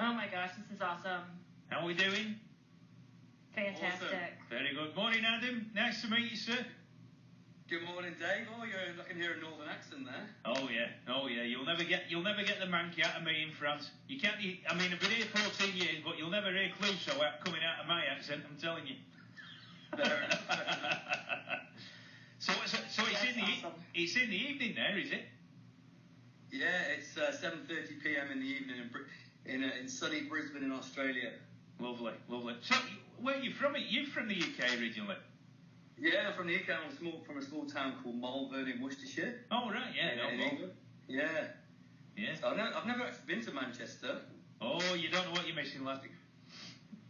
Oh my gosh, this is awesome. How are we doing? Fantastic. Awesome. Very good. Morning, Adam. Nice to meet you, sir. Good morning, Dave. Oh, I can hear a northern accent there. Oh yeah. You'll never get the monkey out of me in France. You can't. I've been here 14 years, but you'll never hear Clouseau coming out of my accent. I'm telling you. Fair enough. So it's in the evening there, is it? Yeah, it's 7:30 p.m. in the evening in sunny Brisbane in Australia. Lovely. So where are you from? You're from the UK originally? Yeah, I'm from the UK. I'm from a small town called Malvern in Worcestershire. Oh right, yeah, in England. Yeah. So I've never actually been to Manchester. Oh, you don't know what you're missing, lad.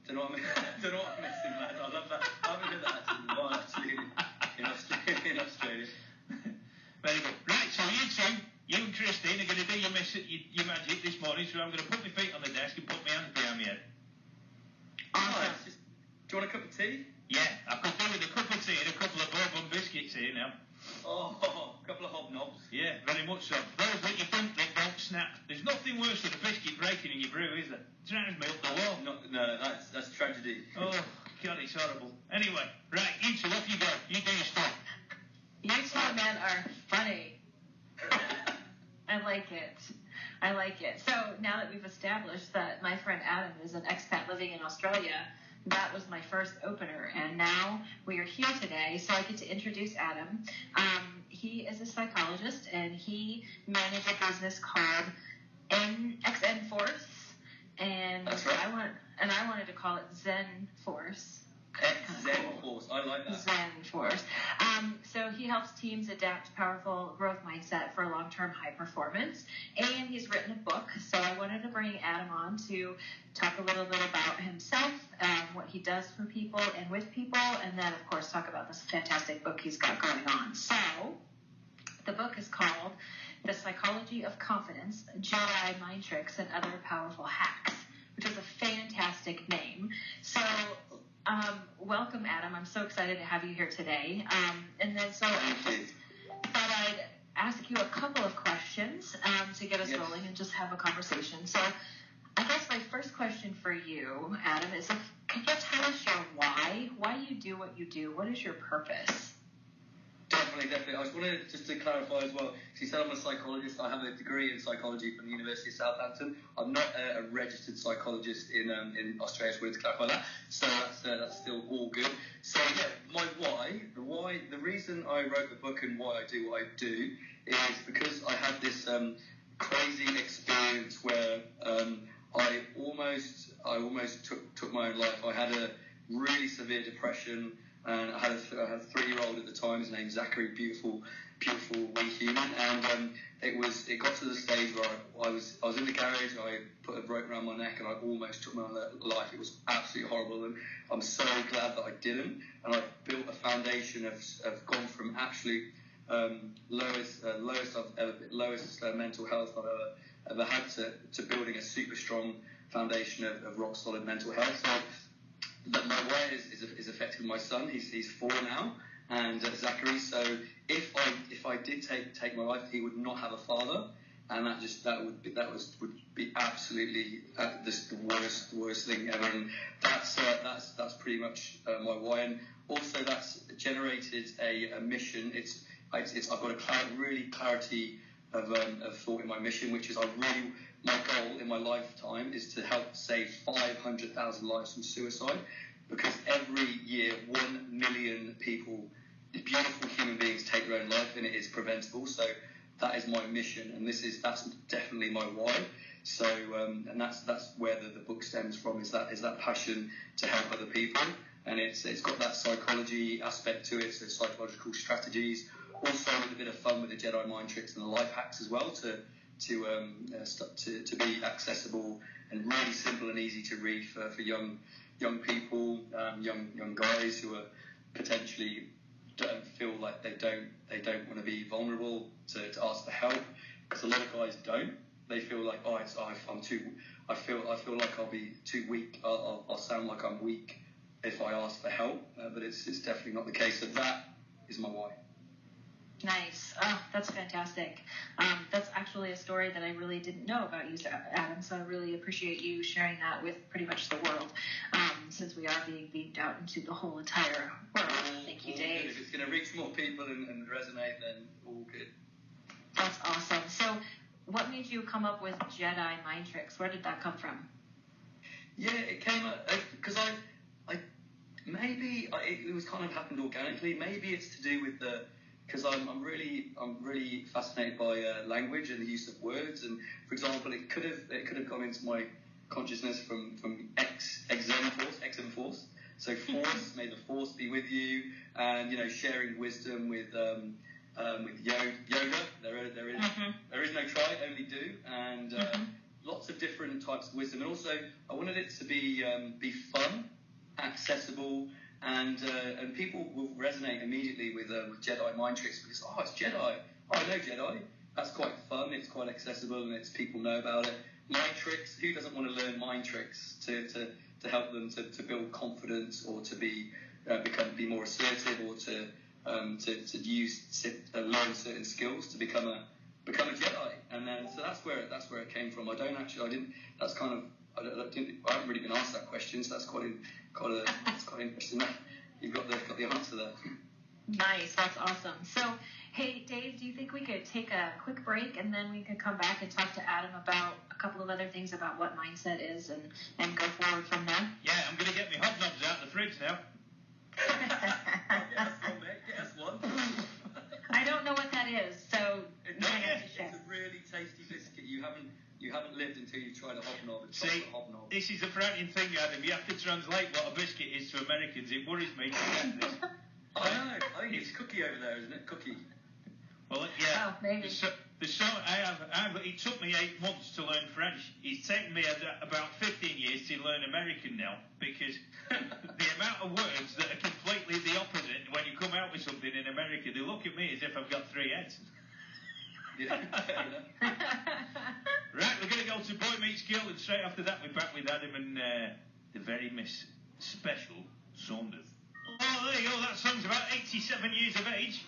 Don't know what I'm missing, lad. I love that. I haven't heard that accent in a while, actually, in Australia. Very good. Right, so you and Christine are going to do your magic this morning, so I'm going to put my feet on the desk and put my hands behind my head. Awesome. Do you want a cup of tea? Yeah, I could do with a cup of tea and a couple of bourbon biscuits here now. Oh, a couple of hobnobs. Yeah, very much so. Those that you think that don't snap. There's nothing worse than a biscuit breaking in your brew, is there? Drives me up the wall. No, that's tragedy. Oh, God, it's horrible. Anyway, right, you two, off you go. You do your stuff. You two men are funny. I like it. So now that we've established that my friend Adam is an expat living in Australia, that was my first opener, and now we are here today, so I get to introduce Adam. He is a psychologist, and he manages a business called XN Force, and that's right. I wanted to call it Zen Force. Zen Force, I like that. Zen Force. So he helps teams adapt powerful growth mindset for long-term high performance, and he's written a book. So I wanted to bring Adam on to talk a little bit about himself, what he does for people and with people, and then, of course, talk about this fantastic book he's got going on. So the book is called The Psychology of Confidence, Jedi Mind Tricks, and Other Powerful Hacks, which is a fantastic name. So welcome, Adam. I'm so excited to have you here today. And then so I just thought I'd ask you a couple of questions to get us rolling and just have a conversation. So I guess my first question for you, Adam, is can you tell us your why? Why you do what you do? What is your purpose? Definitely. I just wanted to clarify as well. She said I'm a psychologist. I have a degree in psychology from the University of Southampton. I'm not a registered psychologist in Australia. I just wanted to clarify that. So that's still all good. So yeah, my why, the reason I wrote the book and why I do what I do is because I had this crazy experience where I almost took my own life. I had a really severe depression. And I had a 3-year-old at the time. His name's Zachary, beautiful wee human. And it got to the stage where I was in the garage. I put a rope around my neck, and I almost took my own life. It was absolutely horrible, and I'm so glad that I didn't. And I built a foundation of gone from actually lowest mental health I've ever had to building a super strong foundation of rock solid mental health. So that my why is affecting my son. He's 4 now, and Zachary. So if I did take my life, he would not have a father, and that would be absolutely the worst thing ever. And that's pretty much my why. And also that's generated a mission. I've got a clarity of thought in my mission, which is my goal in my lifetime is to help save 500,000 lives from suicide, because every year 1 million people, beautiful human beings, take their own life, and it is preventable. So that is my mission, and that's definitely my why. So and that's where the book stems from, is that passion to help other people, and it's got that psychology aspect to it, so psychological strategies, also with a bit of fun with the Jedi mind tricks and the life hacks as well, to be accessible and really simple and easy to read for young people, young guys who are potentially don't feel like they don't want to be vulnerable to ask for help, because a lot of guys don't. They feel like I feel like I'll be too weak. I'll sound like I'm weak if I ask for help, but it's definitely not the case. So that is my why. Nice. Oh, that's fantastic. That's actually a story that I really didn't know about you, Adam, so I really appreciate you sharing that with pretty much the world, since we are being beamed out into the whole entire world. Thank you, Dave. Good. If it's going to reach more people and resonate, then all good. That's awesome. So what made you come up with Jedi mind tricks? Where did that come from? Yeah, it came up because it was kind of happened organically. Maybe it's to do with because I'm really fascinated by language and the use of words. And for example, it could have gone into my consciousness from XM Force. So force, may the force be with you, and sharing wisdom with yoga. There is no try, only do, and lots of different types of wisdom. And also, I wanted it to be fun, accessible, and people will resonate immediately with Jedi mind tricks because it's Jedi. Oh, I know Jedi. That's quite fun. It's quite accessible, and people know about it. Mind tricks. Who doesn't want to learn mind tricks to help them to build confidence or to be more assertive or to learn certain skills to become a Jedi? And then so that's where it came from. I haven't really been asked that question, so that's quite interesting. You've got the answer there. Nice, that's awesome. So, hey, Dave, do you think we could take a quick break and then we could come back and talk to Adam about a couple of other things about what mindset is and go forward from there? Yeah, I'm going to get my hobnobs out of the fridge now. Get us one. I don't know what that is, so It's a really tasty biscuit. You haven't lived until you've tried a hobnob. See, this is a frightening thing, Adam. You have to translate what a biscuit is to Americans. It worries me to get this. I know. I think it's cookie over there, isn't it? Cookie. Well, yeah. Oh, maybe. It took me 8 months to learn French. It's taken me about 15 years to learn American now because the amount of words that are completely the opposite when you come out with something in America, they look at me as if I've got 3 heads. Yeah. Right, we're going to go to Boy Meets Girl, and straight after that we're back with Adam and the very special Saunders. Oh, there you go, that song's about 87 years of age,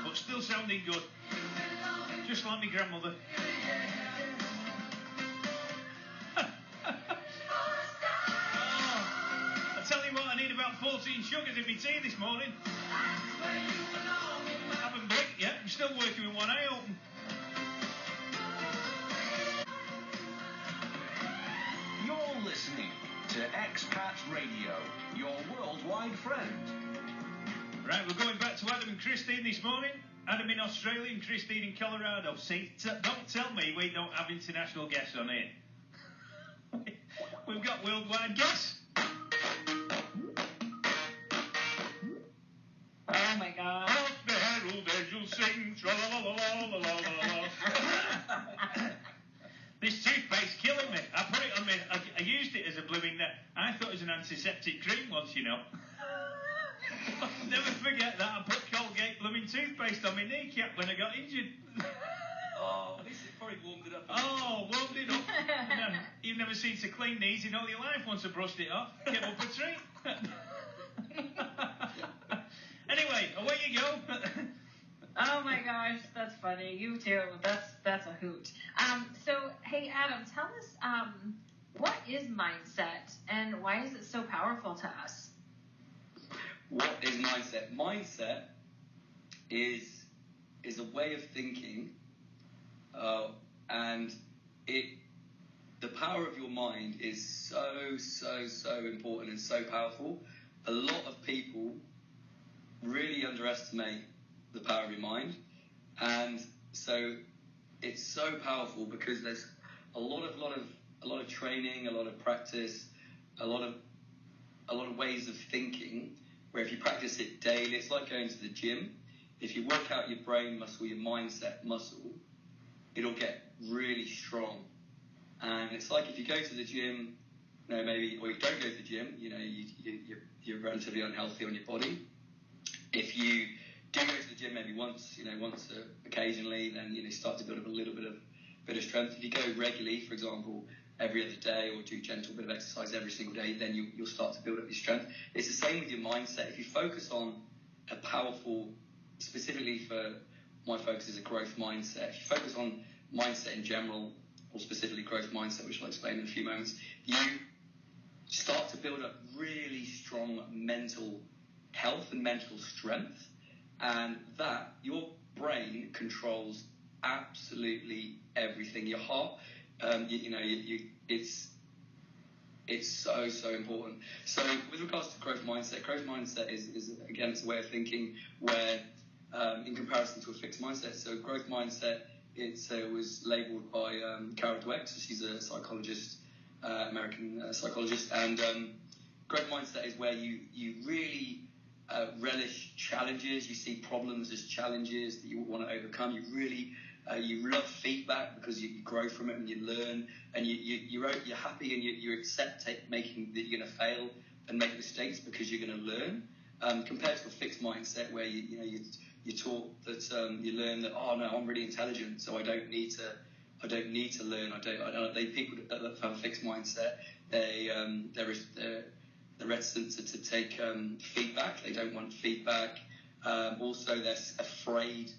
but still sounding good. Just like my grandmother. I tell you what, I need about 14 sugars in my tea this morning. I haven't blinked yet, I'm still working with one eye open. You're listening to Expat Radio, your worldwide friend. Right, we're going back to Adam and Christine this morning. Adam in Australia and Christine in Colorado. See, don't tell me we don't have international guests on here. We've got worldwide guests. Oh my God. Off the herald angels sing, tra-la-la-la-la-la-la-la. This toothpaste's killing me. I put it on me. I used it as a blooming. I thought it was an antiseptic cream once, I'll never forget that. I put Colgate blooming toothpaste on my kneecap when I got injured. Oh, at least it probably warmed it up. Warmed it up. You've never seen to clean these in all your life once I brushed it off. Get up a tree. Anyway, away you go. Oh my gosh, that's funny. You too. That's a hoot. So, hey Adam, tell us what is mindset and why is it so powerful to us? What is mindset? Mindset is a way of thinking, and the power of your mind is so important and so powerful. A lot of people really underestimate the power of your mind, and so it's so powerful because there's a lot of training, a lot of practice, a lot of ways of thinking. Where if you practice it daily, it's like going to the gym. If you work out your brain muscle, your mindset muscle, it'll get really strong. And it's like if you go to the gym, or you don't go to the gym, you're relatively unhealthy on your body. If you do go to the gym maybe once occasionally, then start to build up a little bit of strength. If you go regularly, for example, every other day, or do gentle bit of exercise every single day, then you'll start to build up your strength. It's the same with your mindset. If you focus on a powerful, specifically for my focus is a growth mindset. If you focus on mindset in general, or specifically growth mindset, which I'll explain in a few moments, you start to build up really strong mental health and mental strength, and that your brain controls absolutely everything. Your heart, it's so important. So with regards to growth mindset is again, it's a way of thinking where in comparison to a fixed mindset. So growth mindset, it was labelled by Carol Dweck, so she's a psychologist, American psychologist, and growth mindset is where you really relish challenges. You see problems as challenges that you want to overcome. You really you love feedback because you grow from it and you learn, and you're happy and you accept making that you're going to fail and make mistakes because you're going to learn. Compared to a fixed mindset where you're taught that you learn that, oh no, I'm really intelligent, so I don't need to learn. They people that have a fixed mindset, they're reticent to take feedback. They don't want feedback. Also, they're afraid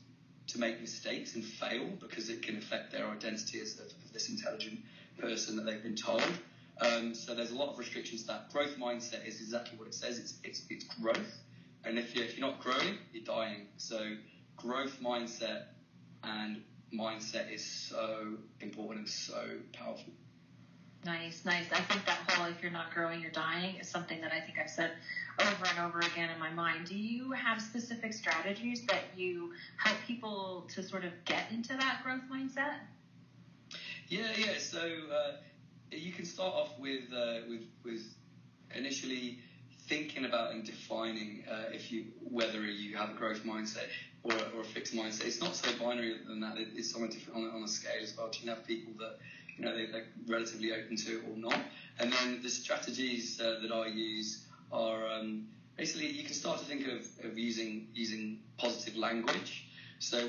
to make mistakes and fail because it can affect their identity as of this intelligent person that they've been told. So there's a lot of restrictions to that. Growth mindset is exactly what it says. It's growth. And if you're not growing, you're dying. So growth mindset and mindset is so important and so powerful. Nice. I think that whole "if you're not growing, you're dying" is something that I think I've said over and over again in my mind. Do you have specific strategies that you help people to sort of get into that growth mindset? Yeah. So you can start off with initially thinking about and defining whether you have a growth mindset or a fixed mindset. It's not so binary than that. It's somewhat different on a scale as well. You can have people that they're relatively open to it or not. And then the strategies that I use are basically you can start to think of using positive language. So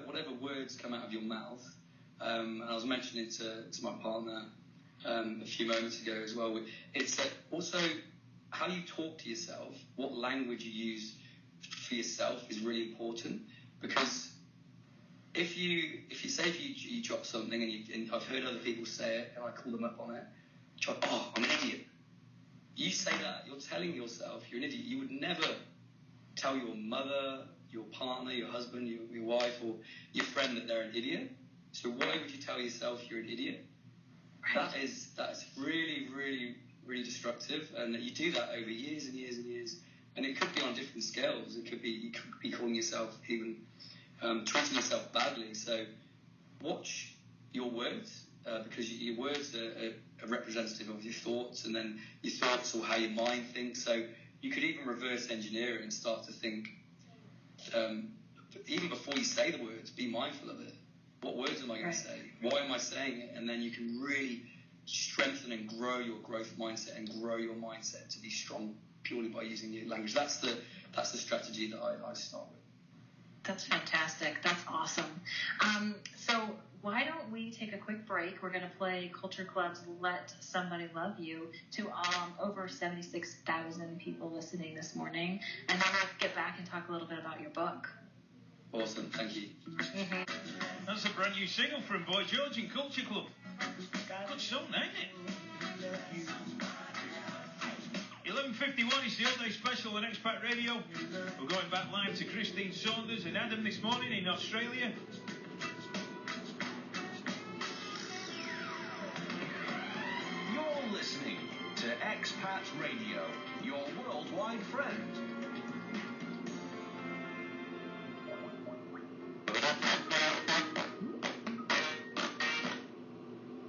whatever words come out of your mouth, and I was mentioning it to my partner a few moments ago as well. It's also how you talk to yourself, what language you use for yourself is really important, because if you drop something and I've heard other people say it and I call them up on it, oh, I'm an idiot. You say that, you're telling yourself you're an idiot. You would never tell your mother, your partner, your husband, your wife, or your friend that they're an idiot. So why would you tell yourself you're an idiot? Right. That's really, really, really destructive, and you do that over years and years and years. And it could be on different scales. It could be you could be calling yourself even treating yourself badly. So watch your words because your words are representative of your thoughts, and then your thoughts or how your mind thinks. So you could even reverse engineer it and start to think even before you say the words. Be mindful of it. What words am I going to say? Why am I saying it? And then you can really strengthen and grow your growth mindset and grow your mindset to be strong purely by using your language. That's the strategy that I start with. That's fantastic. That's awesome. So why don't we take a quick break? We're going to play Culture Club's Let Somebody Love You to over 76,000 people listening this morning. And then we'll get back and talk a little bit about your book. Awesome. Thank you. Mm-hmm. That's a brand new single from Boy George in Culture Club. Good song, ain't it? 11:51 is the all-day special on Expat Radio. We're going back live to Christine Saunders and Adam this morning in Australia. You're listening to Expat Radio, your worldwide friend.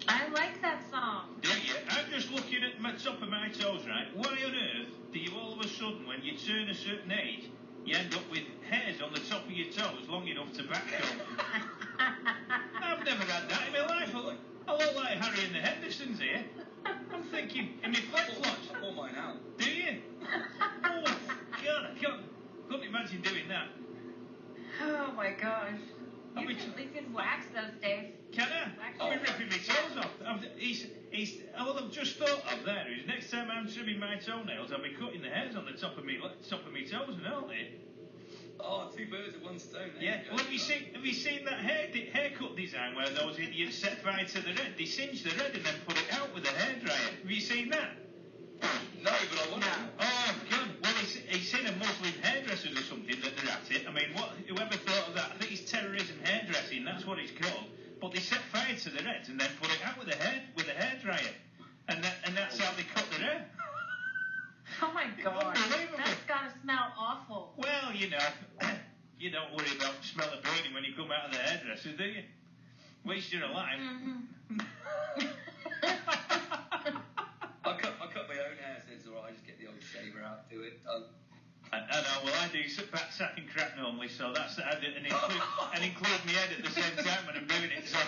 I like that song. Do you? I'm just looking at my top of my toes, right? Why on earth do you all of a sudden, when you turn a certain age, you end up with hairs on the top of your toes long enough to backfill? I've never had that in my life. I look like Harry and the Hendersons here. I'm thinking, in my flip-flops. I want mine out. Do you? Oh, God, I couldn't imagine doing that. Oh, my gosh. You can wax those, Dave. Can I? I'll be ripping my toes off. What I've just thought of there is next time I'm trimming my toenails, I'll be cutting the hairs on the top of me toes, and aren't they? Oh, two birds with one stone. Yeah. Well, have you seen that haircut design where those idiots set fire to the red? They singe the red and then put it out with a hairdryer. Have you seen that? No, but I want to. Oh, God. Well, he's seen a Muslim hairdressers or something that they're at it. I mean, whoever thought of that? I think it's terrorism hairdressing. That's what it's called. But they set fire to the reds and then put it out with a hairdryer, and that's how they cut their hair. Oh my God! Unbelievable. That's gotta smell awful. Well, you don't worry about the smell of burning when you come out of the hairdresser, do you? At least you're alive. Mm-hmm. I cut my own hair, so it's alright. I just get the old shaver out, do it. I know. Well, I do back sack and crap normally, so that's and include my head at the same time when I'm doing it. So.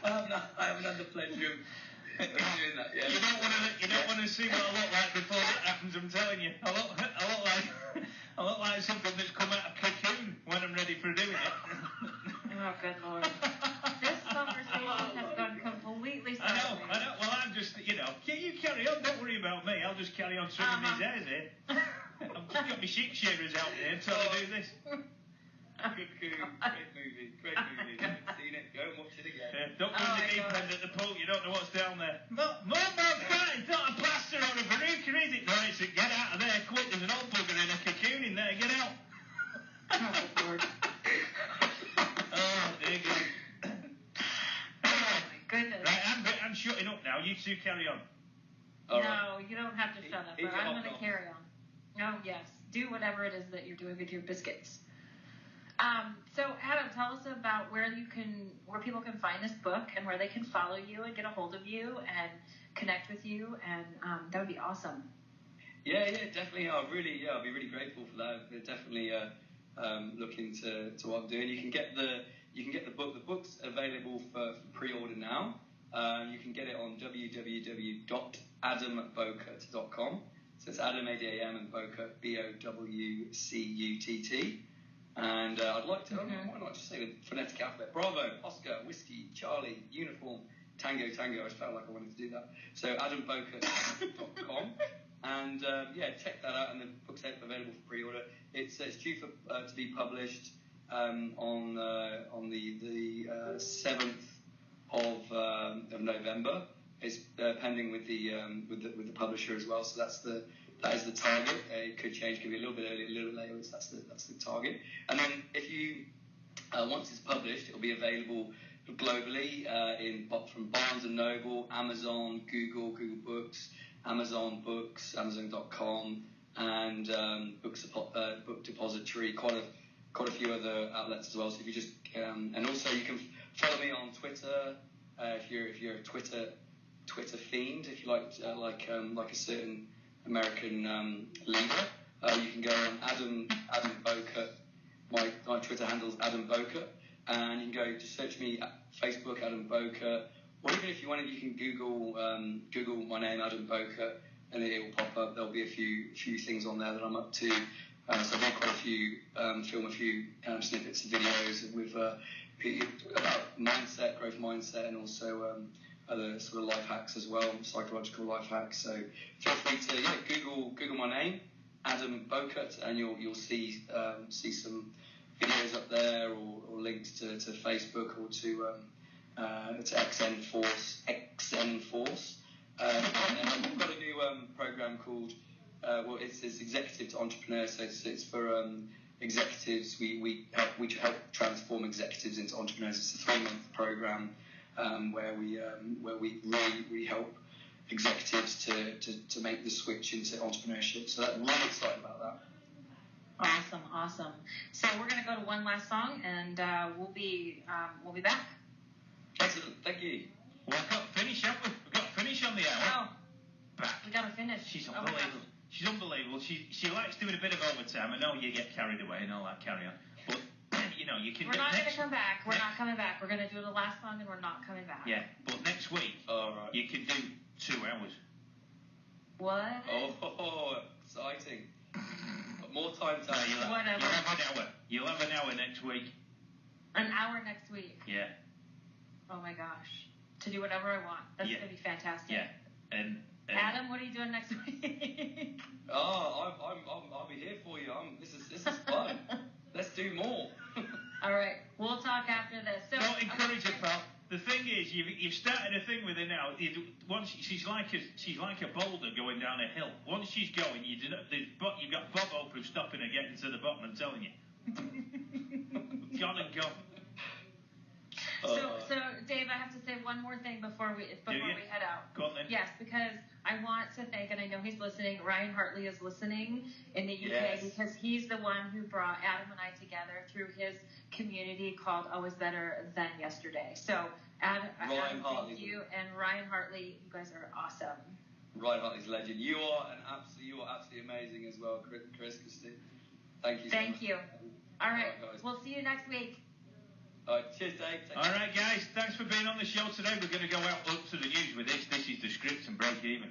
I haven't had the pleasure of doing that yet. You don't want to see what I look like before that happens. I'm telling you, I look like something that's come out of cocoon when I'm ready for doing it. Oh, good Lord. This conversation has gone completely sideways. I know. Well, I'm just, you carry on. Don't worry about me. I'll just carry on trimming these hairs here. I've just got my sheep shearers out here until I do this. Cocoon. Great movie. Haven't seen it. Go and watch it again. Yeah, don't go in the deep end at the pool. You don't know what's down there. Mum, it's not a plaster or a veruca, is it? No, it's a get out of there quick. There's an old bugger in a cocoon in there. Get out. Oh, Lord. Oh, dear God. Oh, my goodness. Right, I'm shutting up now. You two carry on. No, you don't have to shut up, but I'm going to off. carry on. Oh, yes. Do whatever it is that you're doing with your biscuits. So, Adam, tell us about where people can find this book and where they can follow you and get a hold of you and connect with you, and that would be awesome. Yeah, definitely. I'll be really grateful for that. They're definitely looking to what I'm doing. You can get the book. The book's available for pre-order now. You can get it on www.adambowcutt.com. So it's Adam, A-D-A-M, and Bowcutt, B-O-W-C-U-T-T. And I'd like to, why not just say the phonetic alphabet? Bravo, Oscar, Whiskey, Charlie, Uniform, Tango. I just felt like I wanted to do that. So adambowcutt.com. And check that out. And the book's available for pre-order. It's due to be published on the 7th of November. It's pending with the publisher as well. So that is the target. It could change, could be a little bit earlier, a little later. That's the target. And then if you once it's published, it'll be available globally from Barnes and Noble, Amazon, Google Books, Amazon Books, Amazon.com, and Book Depository. Quite a few other outlets as well. So if you just and also you can follow me on Twitter if you're a Twitter fiend. If you like a certain American leader, you can go on Adam Bowcutt. My Twitter handle's Adam Bowcutt, and you can go just search me at Facebook, Adam Bowcutt, or even if you want, you can Google my name, Adam Bowcutt, and it will pop up. There'll be a few things on there that I'm up to. So I do quite a few, film a few snippets of videos with about growth mindset, and also other sort of life hacks as well, psychological life hacks. So feel free to Google my name, Adam Bowcutt, and you'll see some videos up there, or links to Facebook or to XN Force. And I've got a new program called it's Executive to Entrepreneur. So it's for executives. We help transform executives into entrepreneurs. It's a 3-month program where we really help executives to make the switch into entrepreneurship. So I'm really excited about that. Awesome. So we're going to go to one last song, and we'll be back. Excellent. Thank you. Well, I've got to finish, haven't we? We've got to finish on the hour. Oh, we got to finish. She's unbelievable. She's unbelievable. She likes doing a bit of overtime. I know you get carried away and all that carry on, but you can. We're not going to come back. We're not coming back. We're going to do the last song, and we're not coming back. Yeah, but next week, you can do 2 hours. What? Oh, exciting. More time to Whatever. You'll have an hour next week. An hour next week. Yeah. Oh my gosh. To do whatever I want. That's going to be fantastic. Yeah. And Adam, what are you doing next week? I'll be here for you. This is fun. Let's do more. All right, we'll talk after this. So, don't encourage her, pal. The thing is, you've started a thing with her now. Once she's like a boulder going down a hill. Once she's going, you've got Bob Hope stopping her getting to the bottom. I'm telling you. Gone and gone. So Dave, I have to say one more thing before we head out. Go on then. Yes, because I want to thank, and I know he's listening. Ryan Hartley is listening in the UK because he's the one who brought Adam and I together through his community called Always Better Than Yesterday. So Adam, thank you, and Ryan Hartley, you guys are awesome. Ryan Hartley's a legend. You are absolutely amazing as well, Chris, Christine. Thank you. Thank you. All right, guys. We'll see you next week. All right, cheers, Dave. All right, guys, thanks for being on the show today. We're going to go out up to the news with this. This is the script and break even.